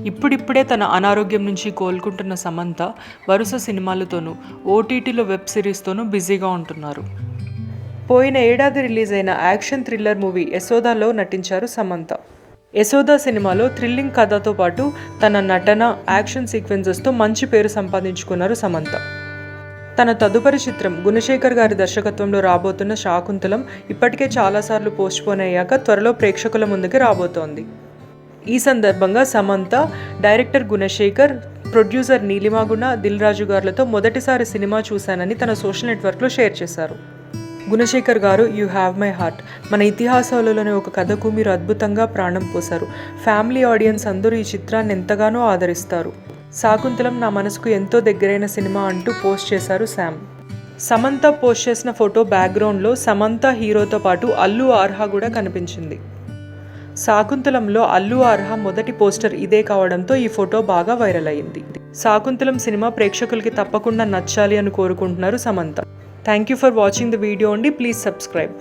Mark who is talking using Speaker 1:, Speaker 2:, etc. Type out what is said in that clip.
Speaker 1: ఇప్పుడిప్పుడే తన అనారోగ్యం నుంచి కోలుకుంటున్న సమంత వరుస సినిమాలతోనూ ఓటీటీలో వెబ్ సిరీస్తోనూ బిజీగా ఉంటున్నారు. పోయిన ఏడాది రిలీజ్ అయిన యాక్షన్ థ్రిల్లర్ మూవీ యశోదాలో నటించారు సమంత. యశోదా సినిమాలో థ్రిల్లింగ్ కథతో పాటు తన నటన, యాక్షన్ సీక్వెన్సెస్తో మంచి పేరు సంపాదించుకున్నారు సమంత. తన తదుపరి చిత్రం గుణశేఖర్ గారి దర్శకత్వంలో రాబోతున్న శాకుంతలం ఇప్పటికే చాలాసార్లు పోస్ట్పోన్ అయ్యాక త్వరలో ప్రేక్షకుల ముందుకు రాబోతోంది. ఈ సందర్భంగా సమంత డైరెక్టర్ గుణశేఖర్, ప్రొడ్యూసర్ నీలిమాగుణ, దిల్ రాజు గారులతో మొదటిసారి సినిమా చూశానని తన సోషల్ నెట్వర్క్లో షేర్ చేశారు. గుణశేఖర్ గారు, యూ హ్యావ్ మై హార్ట్, మన ఇతిహాసాలలోని ఒక కథకు మీరు అద్భుతంగా ప్రాణం పోశారు. ఫ్యామిలీ ఆడియన్స్ అందరూ ఈ చిత్రాన్ని ఎంతగానో ఆదరిస్తారు. శాకుంతలం నా మనసుకు ఎంతో దగ్గరైన సినిమా అంటూ పోస్ట్ చేశారు శామ్. సమంత పోస్ట్ చేసిన ఫోటో బ్యాక్గ్రౌండ్లో సమంత హీరోతో పాటు అల్లు ఆర్హా కూడా కనిపించింది. శాకుంతలంలో అల్లు ఆర్హా మొదటి పోస్టర్ ఇదే కావడంతో ఈ ఫోటో బాగా వైరల్ అయింది. శాకుంతలం సినిమా ప్రేక్షకులకి తప్పకుండా నచ్చాలి అని కోరుకుంటున్నారు Samantha. Thank you for watching the video అండి. Please subscribe.